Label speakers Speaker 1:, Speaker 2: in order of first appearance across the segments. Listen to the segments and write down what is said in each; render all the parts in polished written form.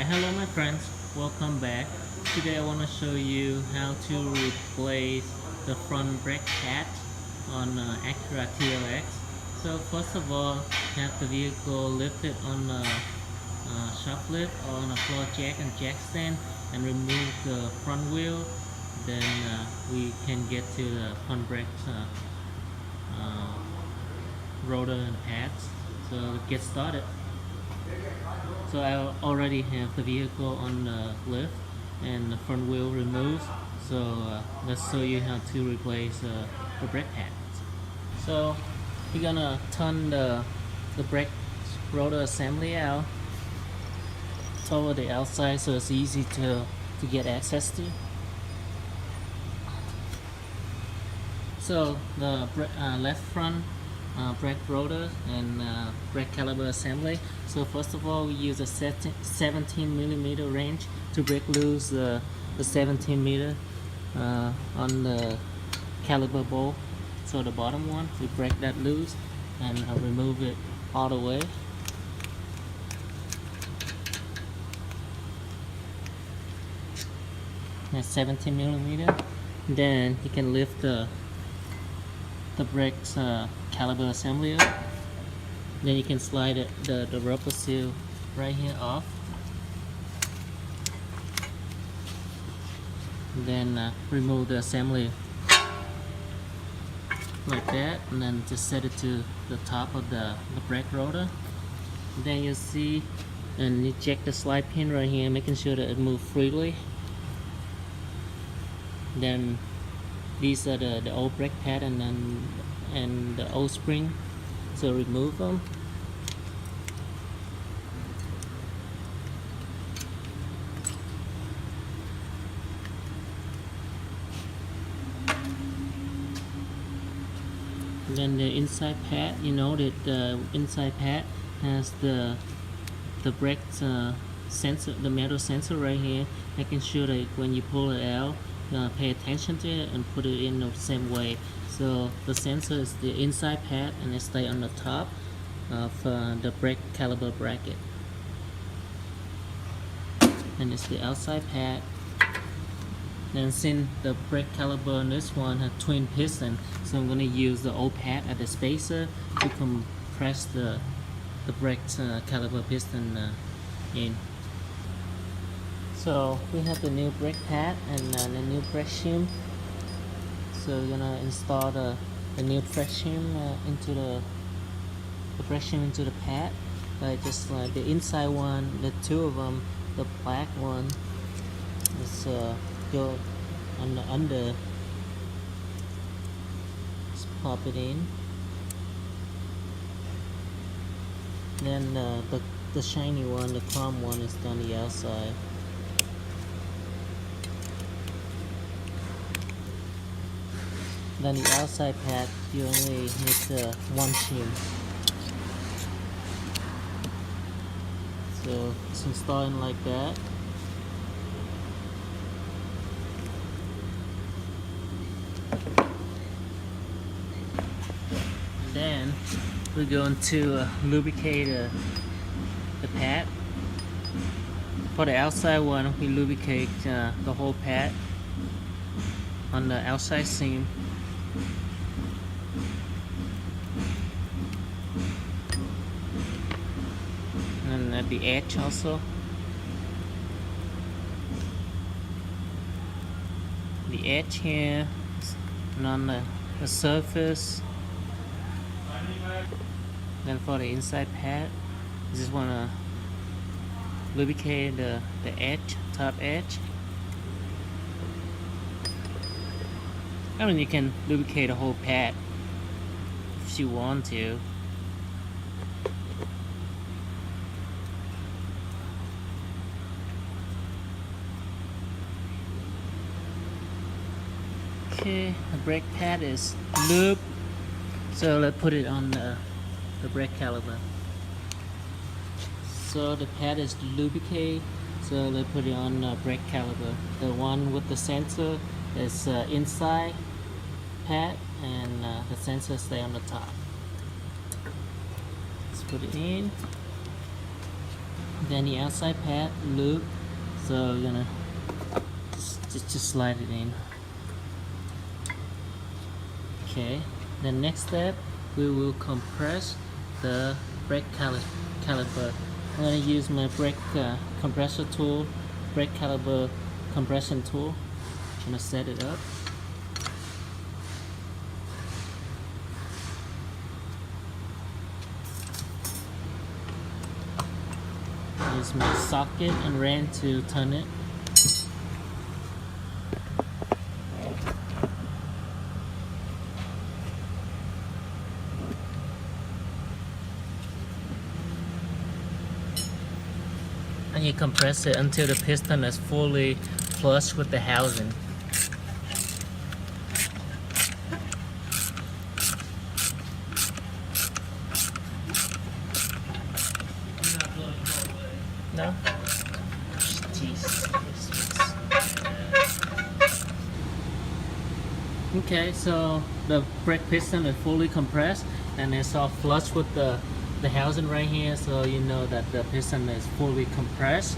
Speaker 1: Hello my friends, welcome back. Today I want to show you how to replace the front brake pad on Acura TLX. So first of all, have the vehicle lifted on a shop lift or on a floor jack and jack stand and remove the front wheel. Then we can get to the front brake rotor and pads. So get started. So I already have the vehicle on the lift and the front wheel removed. So let's show you how to replace the brake pads. So we're gonna turn the brake rotor assembly out toward the outside so it's easy to get access to. So the left front brake rotor and brake caliper assembly. So first of all, we use a 17mm wrench to break loose the 17mm on the caliper bolt. So the bottom one, we break that loose and remove it all the way. That's 17mm. Then you can lift the brakes caliper assembly up. Then you can slide the rubber seal right here off. Then remove the assembly like that, and then just set it to the top of the brake rotor. Then you see and eject the slide pin right here, making sure that it moves freely. Then these are the old brake pad and the old spring, so remove them. Then the inside pad, you know that the inside pad has the brake sensor, the metal sensor right here, making sure that when you pull it out, pay attention to it and put it in the same way. So the sensor is the inside pad and it stays on the top of the brake caliper bracket. And it's the outside pad. Then since the brake caliper on this one has twin piston, so I'm going to use the old pad as the spacer to compress the brake caliper piston in. So we have the new brake pad and the new brake shim. So we're gonna install the new brake shim into the brake shim into the pad. Just like the inside one, the two of them, the black one is go on the under. Just pop it in. Then the shiny one, the chrome one, is on the outside. Then the outside pad, you only need one shim. So it's installing like that. Then we're going to lubricate the pad. For the outside one, we lubricate the whole pad on the outside seam. And at the edge also. The edge here, and on the surface. Then for the inside pad, you just want to lubricate the edge, top edge. I mean, you can lubricate the whole pad if you want to. Okay, the brake pad is lubed, so let's put it on the brake caliper. So the pad is lubricated, so let's put it on the brake caliper. The one with the sensor is inside pad, and the sensor stay on the top. Let's put it in. Then the outside pad loop, so we're gonna just slide it in. Okay, the next step, we will compress the brake caliper. I'm gonna use my brake compressor tool, brake caliper compression tool. I'm gonna set it up. Use my socket and wrench to turn it. And you compress it until the piston is fully flush with the housing. No? Jeez. Okay, so the brake piston is fully compressed and it's all flush with the housing right here, so you know that the piston is fully compressed.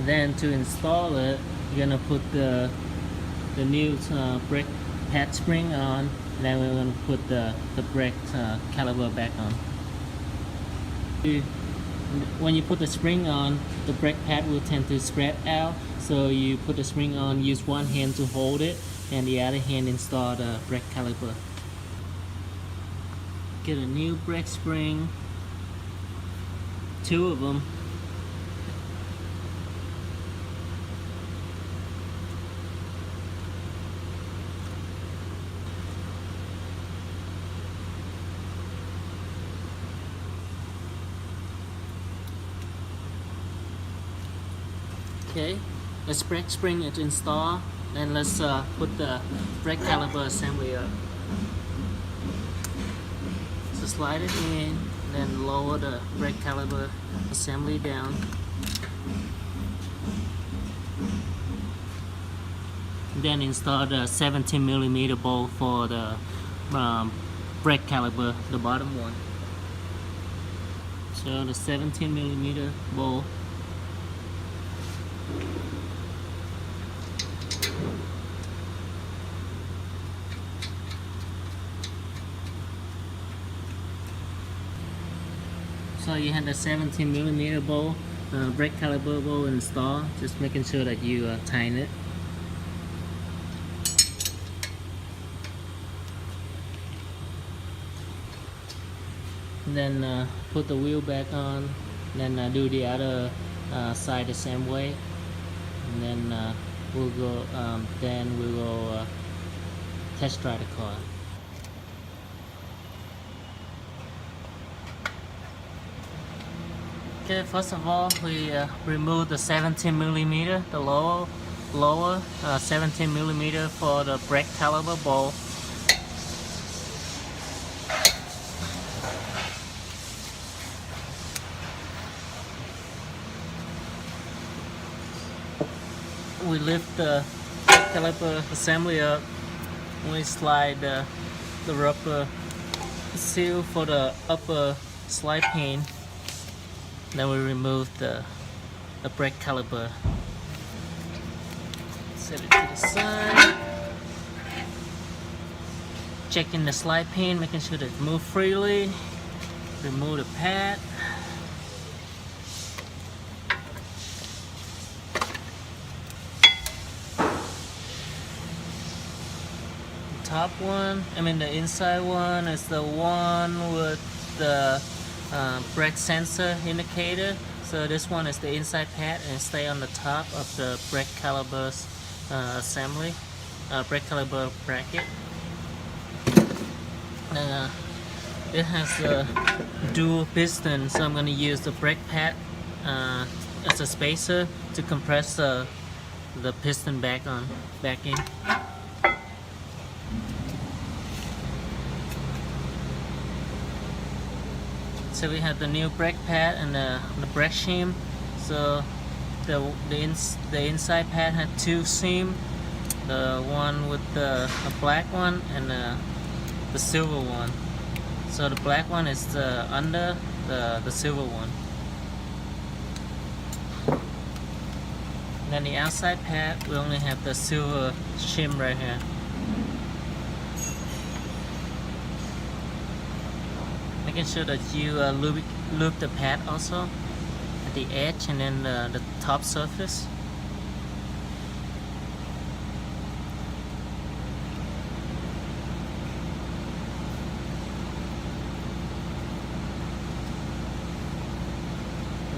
Speaker 1: Then to install it, you're gonna put the new brake pad spring on, and then we're gonna put the brake caliper back on. When you put the spring on, the brake pad will tend to spread out, so you put the spring on, use one hand to hold it and the other hand install the brake caliper. Get a new brake spring, 2 of them. Okay, let's brake spring is installed, and let's put the brake caliper assembly up. So slide it in, then lower the brake caliper assembly down. Then install the 17mm bolt for the brake caliper, the bottom one. So the 17mm bolt. So you have the 17mm bolt, brake caliper bolt installed, just making sure that you tighten it. Then put the wheel back on, then do the other side the same way, and then we'll go. Then we will test drive the car. Okay, first of all, we remove the 17mm, the lower 17mm for the brake caliper bolt. We lift the caliper assembly up. We slide the rubber seal for the upper slide pane. Then we remove the brake caliper. Set it to the side. Checking the slide pane, making sure that it moves freely. Remove the pad. Top one, the inside one is the one with the brake sensor indicator. So this one is the inside pad and stay on the top of the brake caliper's assembly, brake caliper bracket. It has a dual piston, so I'm going to use the brake pad as a spacer to compress the piston back in. So we have the new brake pad and the brake shim. So the inside pad had 2 seams, the one with the black one and the silver one. So the black one is under the silver one. Then the outside pad, we only have the silver shim right here. Making sure that you lube the pad also at the edge and then the top surface.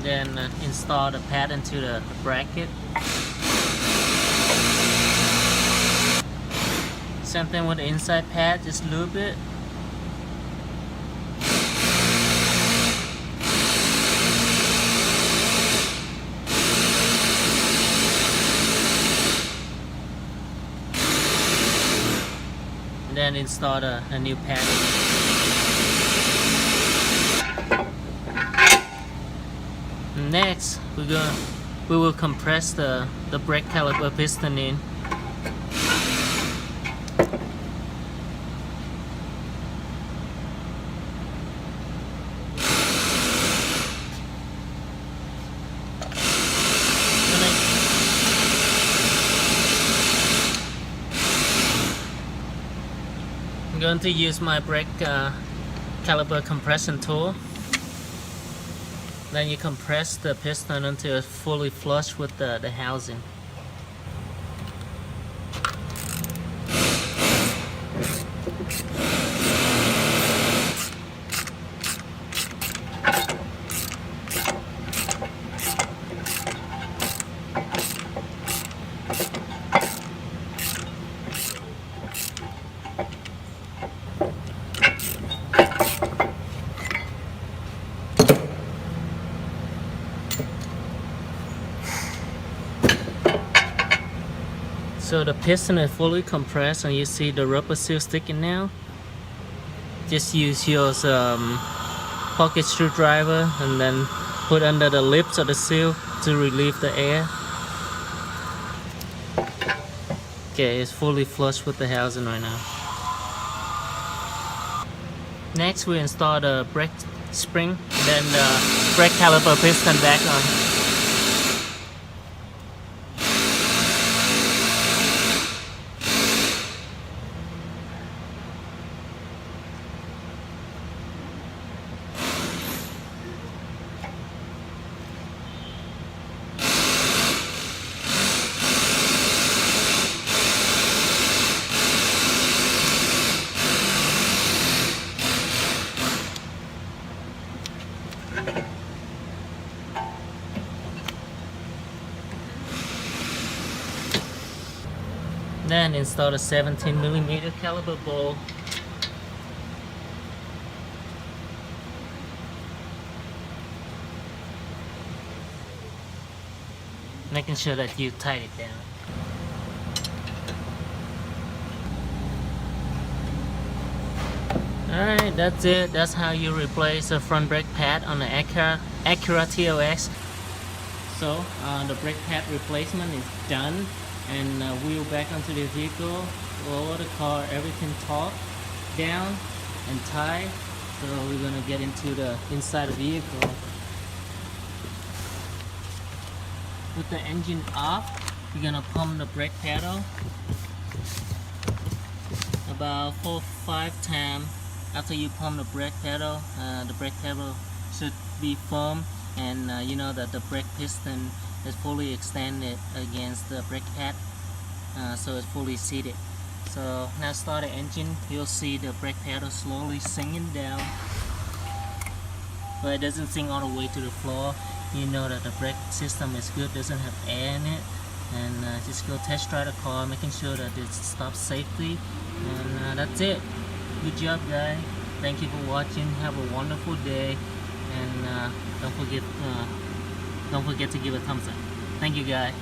Speaker 1: Then install the pad into the bracket. Same thing with the inside pad, just lube it. And then install a new pad. Next, we will compress the brake caliper piston in. I'm going to use my brake caliper compression tool. Then you compress the piston until it's fully flush with the housing. So the piston is fully compressed and you see the rubber seal sticking now. Just use your pocket screwdriver and then put under the lips of the seal to relieve the air. Okay, it's fully flush with the housing right now. Next we install the brake spring, then the brake caliper piston back on. Then install a 17mm caliber ball. Making sure that you tighten it down. Alright, that's it. That's how you replace a front brake pad on the Acura TLX. So the brake pad replacement is done, and wheel back onto the vehicle, lower the car, everything taut down and tight. So we're gonna get into the inside of the vehicle. With the engine off, you're gonna pump the brake pedal about 4 or 5 times. After you pump the brake pedal should be firm, and you know that the brake piston is fully extended against the brake pad, so it's fully seated. So now start the engine, you'll see the brake pedal slowly sinking down, but it doesn't sink all the way to the floor. You know that the brake system is good, doesn't have air in it. And just go test drive the car, making sure that it stops safely. And that's it. Good job, guys. Thank you for watching. Have a wonderful day, and don't forget to give a thumbs up. Thank you, guys.